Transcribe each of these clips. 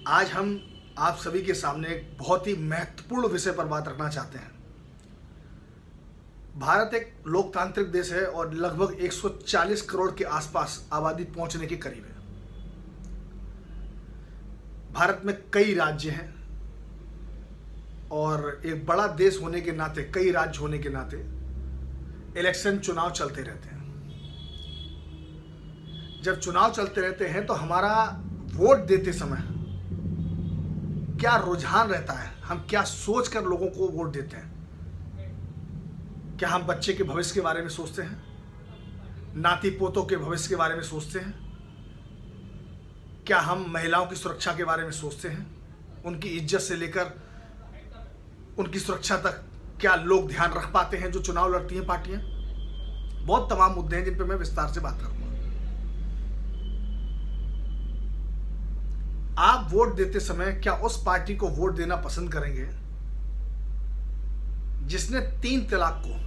आज हम आप सभी के सामने एक बहुत ही महत्वपूर्ण विषय पर बात रखना चाहते हैं। भारत एक लोकतांत्रिक देश है और लगभग 140 करोड़ के आसपास आबादी पहुंचने के करीब है। भारत में कई राज्य हैं और एक बड़ा देश होने के नाते, कई राज्य होने के नाते इलेक्शन चुनाव चलते रहते हैं। जब चुनाव चलते रहते हैं तो हमारा वोट देते समय क्या रुझान रहता है, हम क्या सोच कर लोगों को वोट देते हैं। क्या हम बच्चे के भविष्य के बारे में सोचते हैं, नाती पोतों के भविष्य के बारे में सोचते हैं? क्या हम महिलाओं की सुरक्षा के बारे में सोचते हैं? उनकी इज्जत से लेकर उनकी सुरक्षा तक क्या लोग ध्यान रख पाते हैं जो चुनाव लड़ती हैं पार्टियां? बहुत तमाम मुद्दे हैं जिन पर मैं विस्तार से बात करूंगा। आप वोट देते समय क्या उस पार्टी को वोट देना पसंद करेंगे जिसने 3 तलाक को,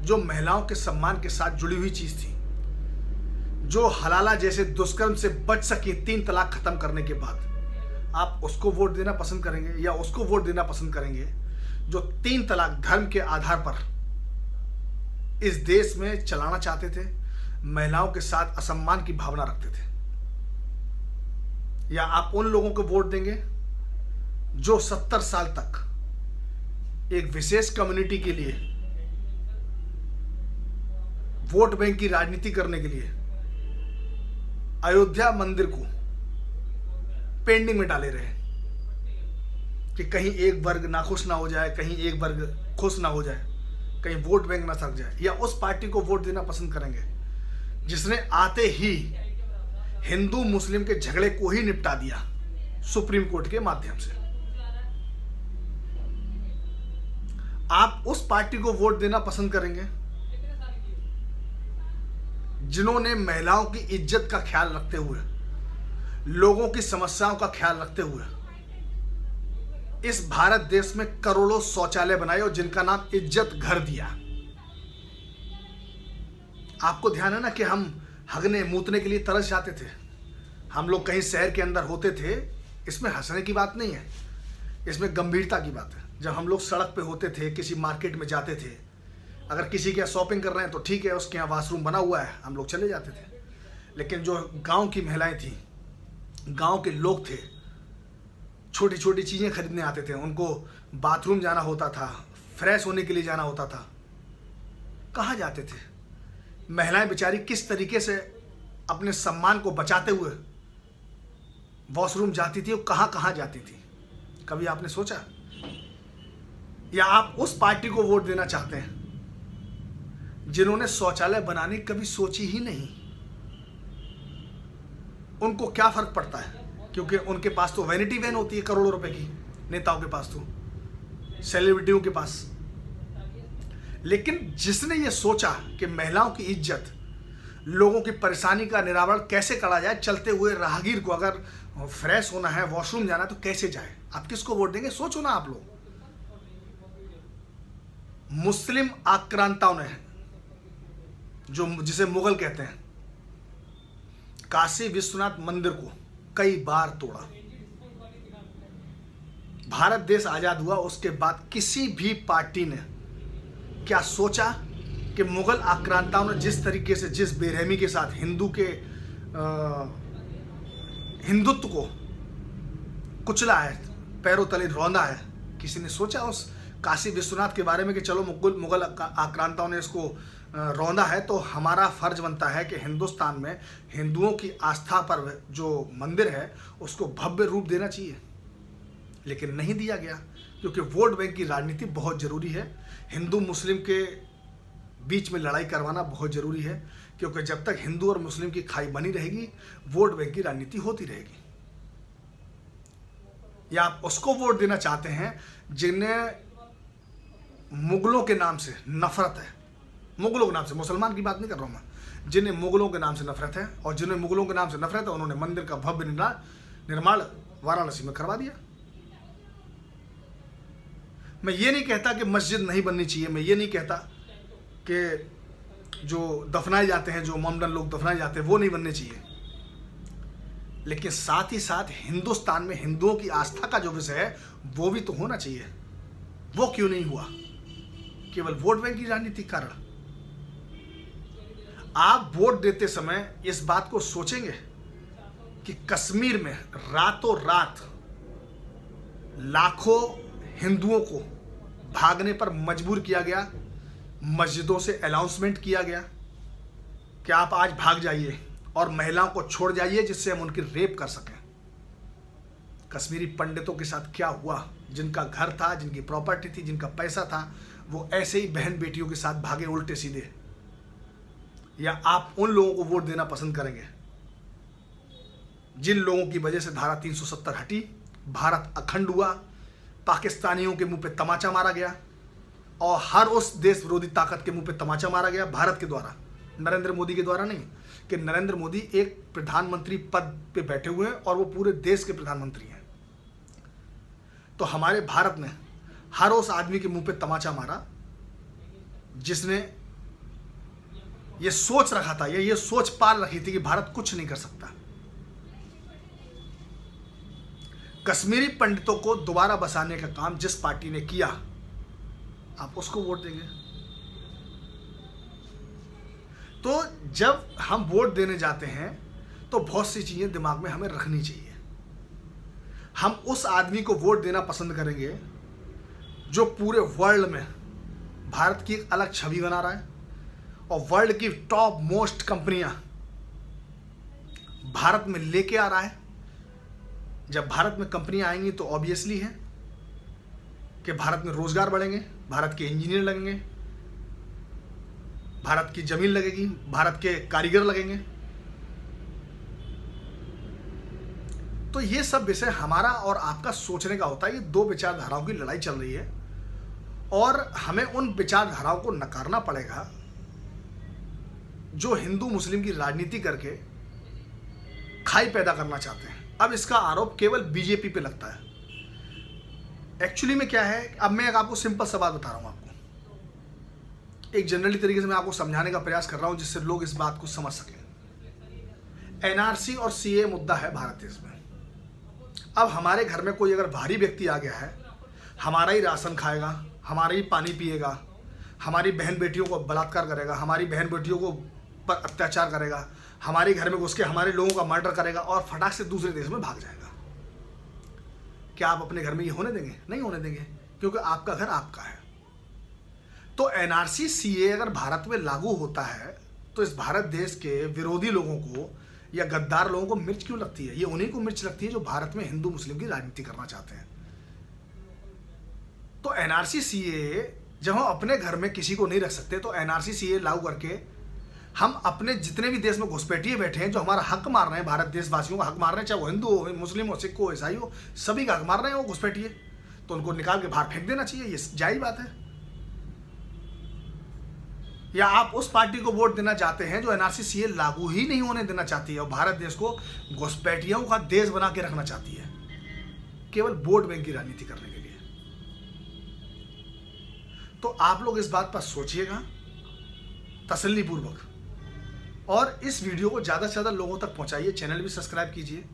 जो महिलाओं के सम्मान के साथ जुड़ी हुई चीज थी, जो हलाला जैसे दुष्कर्म से बच सके 3 तलाक खत्म करने के बाद, आप उसको वोट देना पसंद करेंगे? या उसको वोट देना पसंद करेंगे जो 3 तलाक धर्म के आधार पर इस देश में चलाना चाहते थे, महिलाओं के साथ असम्मान की भावना रखते थे? या आप उन लोगों को वोट देंगे जो 70 साल तक एक विशेष कम्युनिटी के लिए वोट बैंक की राजनीति करने के लिए अयोध्या मंदिर को पेंडिंग में डाले रहे कि कहीं एक वर्ग नाखुश ना हो जाए, कहीं एक वर्ग खुश ना हो जाए, कहीं वोट बैंक ना सक जाए? या उस पार्टी को वोट देना पसंद करेंगे जिसने आते ही हिंदू मुस्लिम के झगड़े को ही निपटा दिया सुप्रीम कोर्ट के माध्यम से? आप उस पार्टी को वोट देना पसंद करेंगे जिन्होंने महिलाओं की इज्जत का ख्याल रखते हुए, लोगों की समस्याओं का ख्याल रखते हुए इस भारत देश में करोड़ों शौचालय बनाए और जिनका नाम इज्जत घर दिया? आपको ध्यान है ना कि हम हगने मूतने के लिए तरस जाते थे, हम लोग कहीं शहर के अंदर होते थे। इसमें हंसने की बात नहीं है, इसमें गंभीरता की बात है। जब हम लोग सड़क पे होते थे, किसी मार्केट में जाते थे, अगर किसी के यहाँ शॉपिंग कर रहे हैं तो ठीक है, उसके यहाँ वॉशरूम बना हुआ है, हम लोग चले जाते थे। लेकिन जो गांव की महिलाएं थी, गांव के लोग थे, छोटी छोटी चीज़ें खरीदने आते थे, उनको बाथरूम जाना होता था, फ्रेश होने के लिए जाना होता था, कहाँ जाते थे? महिलाएं बेचारी किस तरीके से अपने सम्मान को बचाते हुए वॉशरूम जाती थी और कहाँ कहाँ जाती थी? कभी आपने सोचा? या आप उस पार्टी को वोट देना चाहते हैं जिन्होंने शौचालय बनाने की कभी सोची ही नहीं? उनको क्या फर्क पड़ता है, क्योंकि उनके पास तो वैनिटी वैन होती है करोड़ों रुपए की, नेताओं के पास, तो सेलिब्रिटियों के पास। लेकिन जिसने ये सोचा कि महिलाओं की इज्जत, लोगों की परेशानी का निरावरण कैसे करा जाए, चलते हुए राहगीर को अगर फ्रेश होना है, वॉशरूम जाना है, तो कैसे जाए? आप किसको वोट देंगे? सोचो ना आप लोग। मुस्लिम आक्रांताओं ने, जो जिसे मुगल कहते हैं, काशी विश्वनाथ मंदिर को कई बार तोड़ा। भारत देश आजाद हुआ उसके बाद किसी भी पार्टी ने क्या सोचा कि मुगल आक्रांताओं ने जिस तरीके से, जिस बेरहमी के साथ हिंदू के हिंदुत्व को कुचला है, पैरों तले रौंदा है, किसी ने सोचा उस काशी विश्वनाथ के बारे में कि चलो मुगल आक्रांताओं ने इसको रौंदा है तो हमारा फर्ज बनता है कि हिंदुस्तान में हिंदुओं की आस्था पर जो मंदिर है उसको भव्य रूप देना चाहिए? लेकिन नहीं दिया गया, क्योंकि वोट बैंक की राजनीति बहुत ज़रूरी है। हिंदू मुस्लिम के बीच में लड़ाई करवाना बहुत ज़रूरी है, क्योंकि जब तक हिंदू और मुस्लिम की खाई बनी रहेगी, वोट बैंक की राजनीति होती रहेगी। या आप उसको वोट देना चाहते हैं जिन्हें मुगलों के नाम से नफरत है, मुगलों के नाम से, मुसलमान की बात नहीं कर रहा हूं मैं, जिन्हें मुगलों के नाम से नफरत है, और जिन्हें मुगलों के नाम से नफरत है उन्होंने मंदिर का भव्य निर्माण वाराणसी में करवा दिया। मैं ये नहीं कहता कि मस्जिद नहीं बननी चाहिए, मैं ये नहीं कहता कि जो दफनाए जाते हैं, जो मोमडन लोग दफनाए जाते हैं, वो नहीं बनने चाहिए। लेकिन साथ ही साथ हिंदुस्तान में हिंदुओं की आस्था का जो विषय है वो भी तो होना चाहिए। वो क्यों नहीं हुआ? केवल वोट बैंक की राजनीति के कारण। आप वोट देते समय इस बात को सोचेंगे कि कश्मीर में रातों रात लाखों हिंदुओं को भागने पर मजबूर किया गया, मस्जिदों से अनाउंसमेंट किया गया कि आप आज भाग जाइए और महिलाओं को छोड़ जाइए जिससे हम उनकी रेप कर सकें। कश्मीरी पंडितों के साथ क्या हुआ? जिनका घर था, जिनकी प्रॉपर्टी थी, जिनका पैसा था, वो ऐसे ही बहन बेटियों के साथ भागे उल्टे सीधे। या आप उन लोगों को वोट देना पसंद करेंगे जिन लोगों की वजह से धारा 370 हटी, भारत अखंड हुआ, पाकिस्तानियों के मुंह पे तमाचा मारा गया और हर उस देश विरोधी ताकत के मुंह पे तमाचा मारा गया भारत के द्वारा, नरेंद्र मोदी के द्वारा नहीं, कि नरेंद्र मोदी एक प्रधानमंत्री पद पे बैठे हुए हैं और वो पूरे देश के प्रधानमंत्री हैं। तो हमारे भारत ने हर उस आदमी के मुंह पे तमाचा मारा जिसने ये सोच रखा था, ये सोच पाल रखी थी कि भारत कुछ नहीं कर सकता। कश्मीरी पंडितों को दोबारा बसाने का काम जिस पार्टी ने किया, आप उसको वोट देंगे। तो जब हम वोट देने जाते हैं तो बहुत सी चीजें दिमाग में हमें रखनी चाहिए। हम उस आदमी को वोट देना पसंद करेंगे जो पूरे वर्ल्ड में भारत की एक अलग छवि बना रहा है और वर्ल्ड की टॉप मोस्ट कंपनियां भारत में लेके आ रहा है। जब भारत में कंपनियां आएंगी तो ऑब्वियसली है कि भारत में रोजगार बढ़ेंगे, भारत के इंजीनियर लगेंगे, भारत की जमीन लगेगी, भारत के कारीगर लगेंगे। तो ये सब विषय हमारा और आपका सोचने का होता है। ये दो विचारधाराओं की लड़ाई चल रही है और हमें उन विचारधाराओं को नकारना पड़ेगा जो हिंदू मुस्लिम की राजनीति करके खाई पैदा करना चाहते हैं। अब इसका आरोप केवल बीजेपी पे लगता है। एक्चुअली में क्या है, अब मैं आपको सिंपल सा बात बता रहा हूं, आपको एक जनरली तरीके से मैं आपको समझाने का प्रयास कर रहा हूं जिससे लोग इस बात को समझ सकें। एनआरसी और सीए मुद्दा है भारत देश में। अब हमारे घर में कोई अगर बाहरी व्यक्ति आ गया है, हमारा ही राशन खाएगा, हमारा ही पानी पिएगा, हमारी बहन बेटियों को बलात्कार करेगा, हमारी बहन बेटियों को पर अत्याचार करेगा, हमारे घर में घुस के हमारे लोगों का मर्डर करेगा और फटाक से दूसरे देश में भाग जाएगा। क्या आप अपने घर में ये होने देंगे? नहीं होने देंगे, क्योंकि आपका घर आपका है। तो एनआरसी सीए अगर भारत में लागू होता है तो इस भारत देश के विरोधी लोगों को या गद्दार लोगों को मिर्च क्यों लगती है? ये उन्हीं को मिर्च लगती है जो भारत में हिंदू मुस्लिम की राजनीति करना चाहते हैं। तो एनआरसी सीए जब हम अपने घर में किसी को नहीं रख सकते तो एनआरसी सीए लागू करके हम अपने जितने भी देश में घुसपैठिए बैठे हैं जो हमारा हक मार रहे हैं, भारत देशवासियों का हक मार रहे हैं, चाहे वो हिंदू हो, मुस्लिम हो, सिख हो, ईसाई हो, सभी का हक मार रहे हैं वो घुसपैठिए, तो उनको निकाल के बाहर फेंक देना चाहिए। ये जायज बात है। या आप उस पार्टी को वोट देना चाहते हैं जो एनआरसी सीए लागू ही नहीं होने देना चाहती है और भारत देश को घुसपैठियों का देश बना के रखना चाहती है, केवल वोट बैंक की राजनीति करने के लिए। तो आप लोग इस बात पर सोचिएगा तसल्लीपूर्वक और इस वीडियो को ज़्यादा से ज़्यादा लोगों तक पहुंचाइए। चैनल भी सब्सक्राइब कीजिए।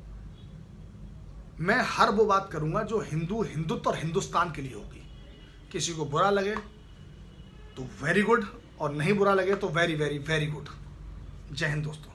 मैं हर वो बात करूंगा जो हिंदुत्व और हिंदुस्तान के लिए होगी। किसी को बुरा लगे तो वेरी गुड और नहीं बुरा लगे तो वेरी वेरी वेरी गुड। जय हिंद दोस्तों।